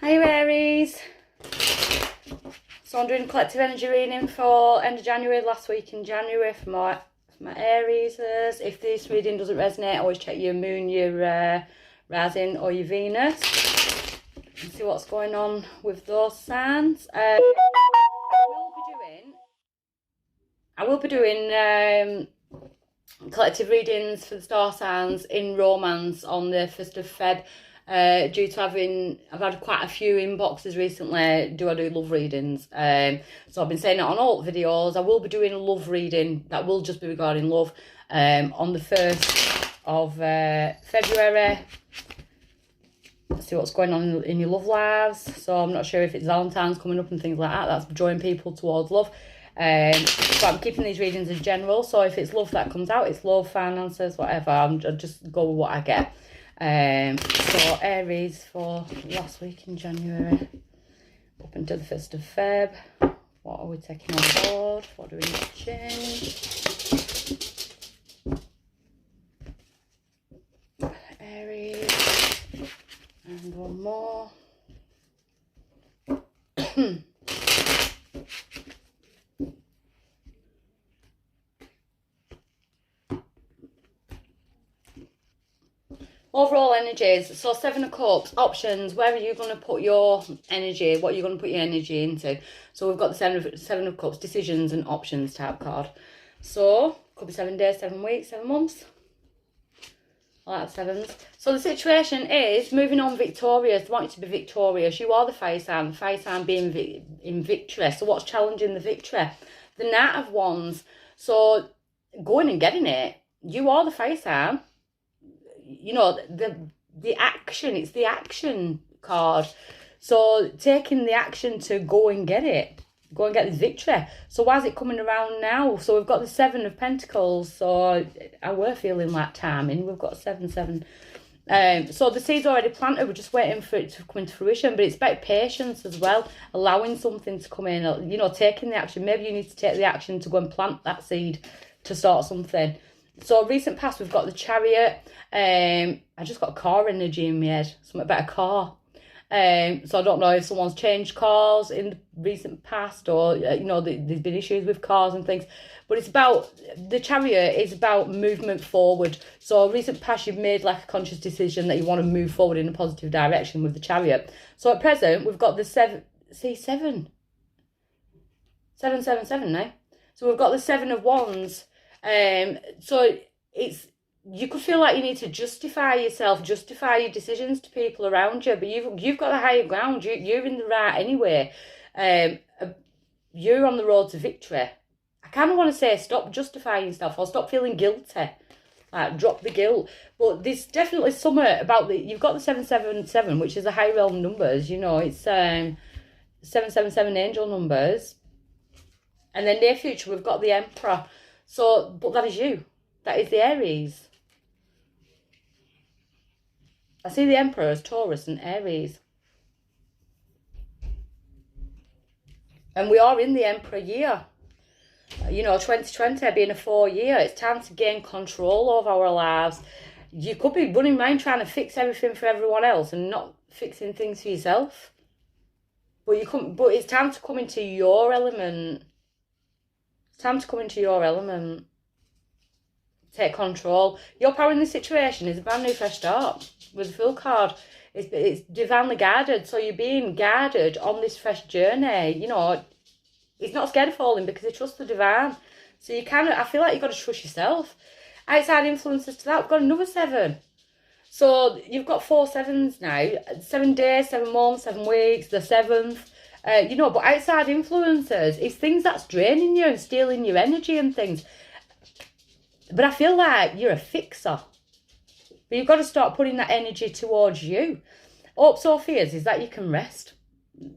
Hi Aries. So I'm doing collective energy reading for end of January, last week in January for my Aries. If this reading doesn't resonate, always check your moon, your rising or your Venus and see what's going on with those signs. I will be doing collective readings for the star signs in romance on the 1st of Feb. Due to I've had quite a few inboxes recently. Do I do love readings? So I've been saying it on all videos. I will be doing a love reading that will just be regarding love on the 1st of February. Let's see what's going on in your love lives. So I'm not sure if it's Valentine's coming up and things like that. That's drawing people towards love. But I'm keeping these readings in general. So if it's love that comes out, it's love, finances, whatever. I'll just go with what I get. So Aries for last week in January up until the 1st of Feb. What are we taking on board? What do we need to change? Aries. And one more. Overall energies, so 7 of Cups, options, where are you going to put your energy, what are you going to put your energy into? So we've got the seven of Cups, decisions and options type card. So, could be 7 days, 7 weeks, 7 months. I like the sevens. So the situation is, moving on victorious, they want you to be victorious. You are the fire sign being in victory. So what's challenging the victory? The Knight of Wands. So going and getting it, you are the fire sign. You know, the action, it's the action card. So taking the action to go and get it, go and get this victory. So why is it coming around now? So we've got the 7 of Pentacles. So I were feeling like timing. We've got 7, 7. So the seed's already planted. We're just waiting for it to come into fruition. But it's about patience as well, allowing something to come in. You know, taking the action. Maybe you need to take the action to go and plant that seed to start something. So recent past, we've got the Chariot. I just got car energy in my head. Something about a car. So I don't know if someone's changed cars in the recent past, or you know, there's been issues with cars and things. But it's about, the Chariot is about movement forward. So recent past, you've made like a conscious decision that you want to move forward in a positive direction with the Chariot. So at present, we've got the 7. See, 7. 7, 7, 7 now. So we've got the 7 of Wands. So it's, you could feel like you need to justify yourself, justify your decisions to people around you, but you've got the higher ground. You're in the right anyway. You're on the road to victory. I kind of want to say stop justifying stuff or stop feeling guilty. Like, drop the guilt. But there's definitely something about you've got the 777, which is the high realm numbers. You know, it's 777 angel numbers. And then near future, we've got the Emperor. So, but that is you. That is the Aries. I see the Emperor as Taurus and Aries. And we are in the Emperor year. You know, 2020 being a 4 year, it's time to gain control of our lives. You could be running around trying to fix everything for everyone else and not fixing things for yourself. But it's time to come into your element. It's time to come into your element. Take control. Your power in this situation is a brand new fresh start with the Fool card. It's divinely guided. So you're being guided on this fresh journey. You know, he's not scared of falling because he trusts the divine. So you I feel like you've got to trust yourself. Outside influences to that, we've got another 7. So you've got 4 sevens now. 7 days, 7 months, 7 weeks, the 7th. You know, but outside influences, it's things that's draining you and stealing your energy and things. But I feel like you're a fixer. But you've got to start putting that energy towards you. Hopes or fears is that you can rest.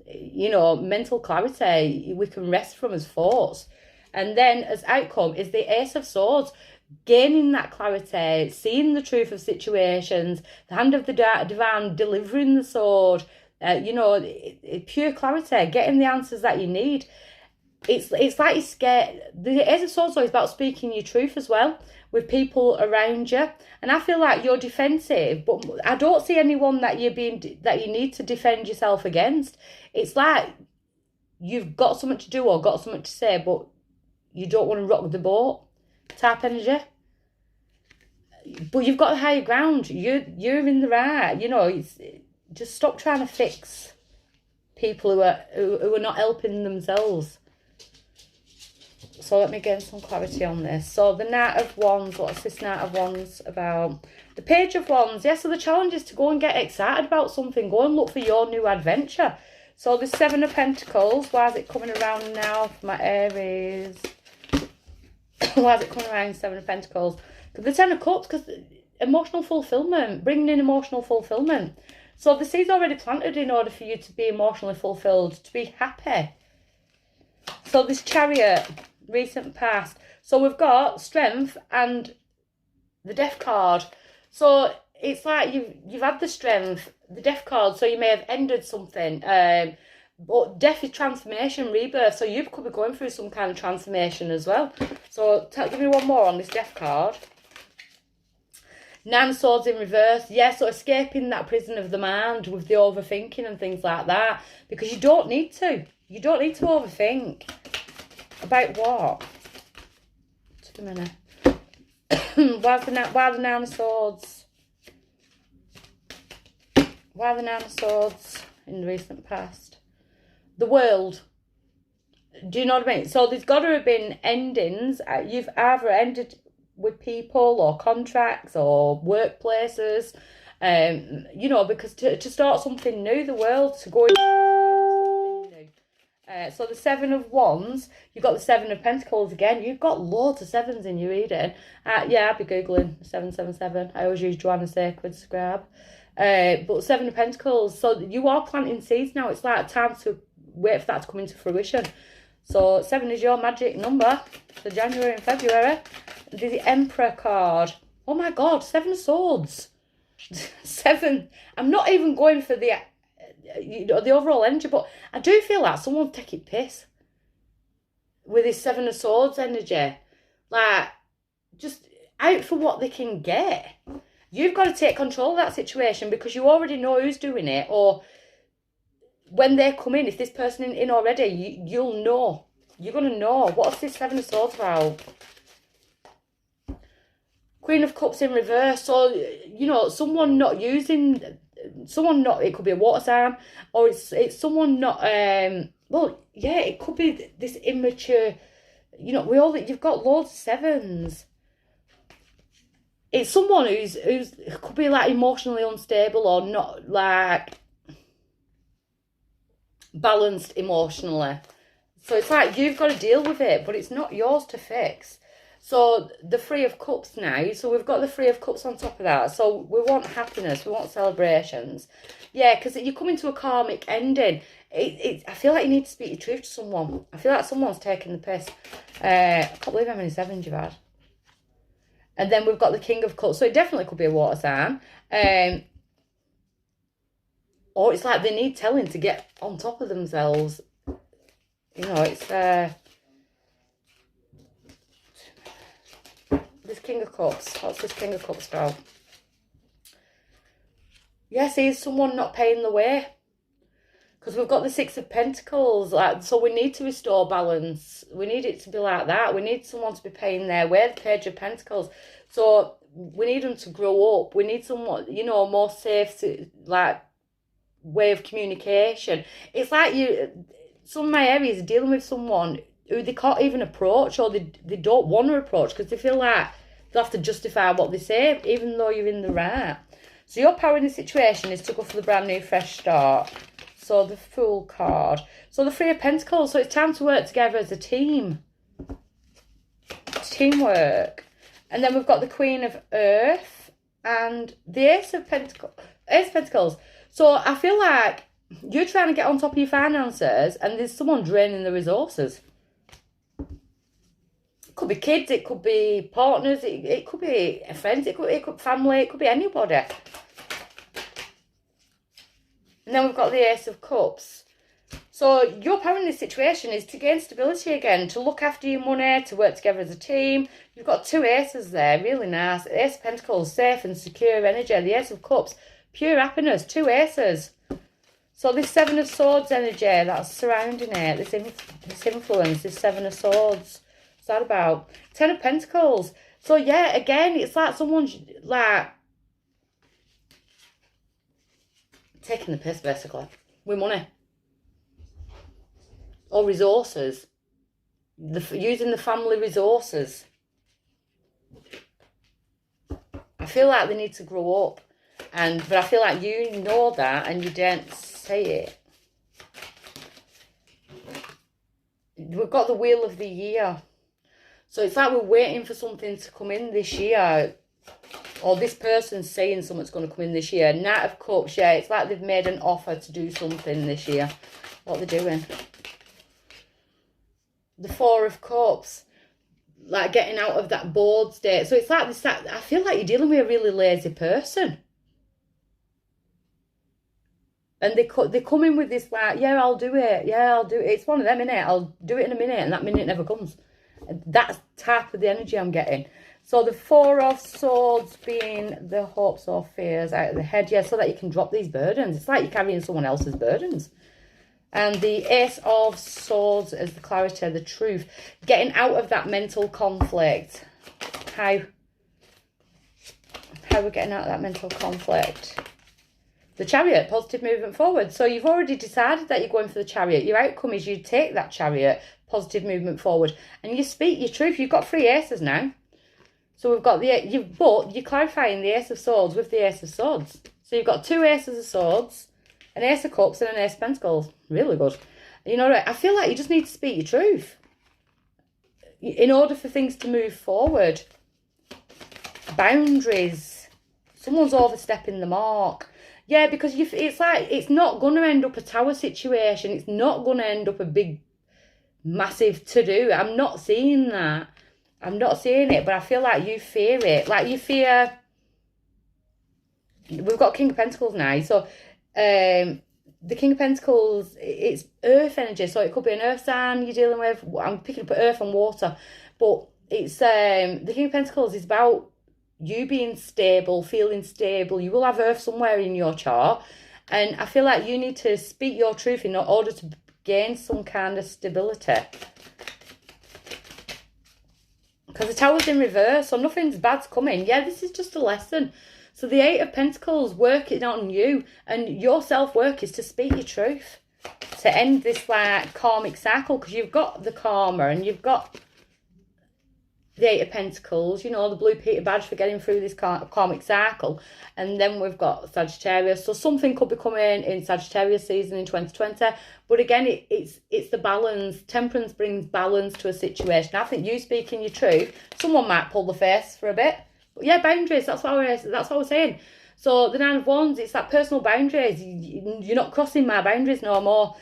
You know, mental clarity, we can rest from as thoughts. And then as outcome is the Ace of Swords. Gaining that clarity, seeing the truth of situations, the hand of the divine, delivering the sword. You know, pure clarity, getting the answers that you need. it's like you're scared. The Ace of Swords is about speaking your truth as well with people around you. And I feel like you're defensive, but I don't see anyone that you need to defend yourself against. It's like you've got something to do or got something to say, but you don't want to rock the boat type energy. But you've got the higher ground. You're in the right. You know, just stop trying to fix people who are not helping themselves. So let me get some clarity on this. So the Knight of Wands, what's this Knight of Wands about? The Page of Wands, yeah, so the challenge is to go and get excited about something. Go and look for your new adventure. So the Seven of Pentacles, why is it coming around now for my Aries? Why is it coming around Seven of Pentacles? Because the Ten of Cups, because emotional fulfillment, bringing in emotional fulfillment. So the seed's already planted in order for you to be emotionally fulfilled, to be happy. So this Chariot, recent past. So we've got Strength and the Death card. So it's like you've had the Strength, the Death card, so you may have ended something. But Death is transformation, rebirth. So you could be going through some kind of transformation as well. So give me one more on this Death card. Nine of Swords in reverse. Yeah, so escaping that prison of the mind with the overthinking and things like that. Because you don't need to. You don't need to overthink. About what? Just a minute. Why the Nine of Swords? Why the Nine of Swords in the recent past? The world. Do you know what I mean? So there's got to have been endings. You've either ended with people or contracts or workplaces. You know, because to start something new, the world, to go into something new. So the Seven of Wands, you've got the Seven of Pentacles again. You've got loads of sevens in your reading. Yeah, I'd be Googling 777. I always use Joanna Sacred Scribe. But Seven of Pentacles, so you are planting seeds now. It's like time to wait for that to come into fruition. So 7 is your magic number for January and February. The Emperor card. Oh my God, 7 of Swords. 7. I'm not even going for the overall energy, but I do feel like someone's taking piss with this 7 of Swords energy. Like, just out for what they can get. You've got to take control of that situation because you already know who's doing it, or when they come in, if this person in already, you'll know. You're going to know. What's this 7 of Swords about? Queen of Cups in reverse. So, you know, someone not using... Someone not... It could be a water sign. Or it's someone not... well, yeah, it could be this immature... You know, you've got loads of sevens. It's someone who's could be like emotionally unstable or not like balanced emotionally. So it's like you've got to deal with it, but it's not yours to fix. So the Three of Cups now. So we've got the Three of Cups on top of that. So we want happiness. We want celebrations. Yeah, because you come into a karmic ending. I feel like you need to speak your truth to someone. I feel like someone's taking the piss. I can't believe how many sevens you've had. And then we've got the King of Cups. So it definitely could be a water sign. Or it's like they need telling to get on top of themselves. You know, it's... this King of Cups. What's this King of Cups about? Yes, he's someone not paying the way. Because we've got the Six of Pentacles. So we need to restore balance. We need it to be like that. We need someone to be paying their way. The Page of Pentacles. So we need them to grow up. We need someone, you know, more safe way of communication. It's like some of my Aries are dealing with someone who they can't even approach, or they don't want to approach because they feel like they'll have to justify what they say, even though you're in the right. So your power in this situation is to go for the brand new fresh start. So the Fool card. So the Three of Pentacles. So it's time to work together as a team. Teamwork. And then we've got the Queen of Earth and the Ace of Pentacles. Ace of Pentacles. So I feel like you're trying to get on top of your finances and there's someone draining the resources. It could be kids, it could be partners, it could be friends, it could be family, it could be anybody. And then we've got the Ace of Cups. So your power in this situation is to gain stability again, to look after your money, to work together as a team. You've got 2 aces there, really nice. Ace of Pentacles, safe and secure energy. The Ace of Cups, pure happiness, 2 aces. So this 7 of Swords energy that's surrounding it, this influence, this 7 of Swords. What's that about? 10 of Pentacles. So yeah, again, it's like someone's like taking the piss basically with money. Or resources. Using the family resources. I feel like they need to grow up. But I feel like you know that and you don't say it. We've got the Wheel of the Year. So it's like we're waiting for something to come in this year. Or this person's saying something's going to come in this year. Knight of Cups, yeah. It's like they've made an offer to do something this year. What they're doing. The 4 of Cups. Like getting out of that bored state. So it's like this. I feel like you're dealing with a really lazy person. And they come in with this like, yeah, I'll do it. Yeah, I'll do it. It's one of them, innit? I'll do it in a minute. And that minute never comes. That's type of the energy I'm getting. So the 4 of Swords being the hopes or fears out of the head. Yeah, so that you can drop these burdens. It's like you're carrying someone else's burdens. And the Ace of Swords as the clarity, the truth. Getting out of that mental conflict. How we're getting out of that mental conflict. The Chariot, positive movement forward. So you've already decided that you're going for the Chariot. Your outcome is you take that Chariot, positive movement forward. And you speak your truth. You've got 3 aces now. So we've got but you're clarifying the Ace of Swords with the Ace of Swords. So you've got 2 aces of Swords, an Ace of Cups and an Ace of Pentacles. Really good. You know, I feel like you just need to speak your truth in order for things to move forward. Boundaries. Someone's overstepping the mark. Yeah, because it's like, it's not going to end up a tower situation. It's not going to end up a big, massive to-do. I'm not seeing that. I'm not seeing it, but I feel like you fear it. Like you fear... We've got King of Pentacles now. So, the King of Pentacles, it's earth energy. So it could be an earth sign you're dealing with. I'm picking up earth and water. But it's the King of Pentacles is about you being stable, feeling stable. You will have earth somewhere in your chart. And I feel like you need to speak your truth in order to gain some kind of stability. Because the tower's in reverse, so nothing's bad's coming. Yeah, this is just a lesson. So the 8 of Pentacles, working on you. And your self-work is to speak your truth. To end this, like, karmic cycle. Because you've got the karma and you've got the 8 of Pentacles. You know, the blue Peter badge for getting through this karmic cycle. And then we've got Sagittarius. So something could be coming in Sagittarius season in 2020. But again, it's the balance. Temperance brings balance to a situation. I think you speaking your truth, someone might pull the face for a bit. But yeah, boundaries, that's what we're saying. So the 9 of Wands, it's that personal boundaries. You're not crossing my boundaries no more.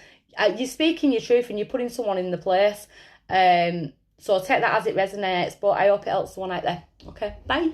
You're speaking your truth and you're putting someone in the place. So take that as it resonates. But I hope it helps someone out there. Okay, bye.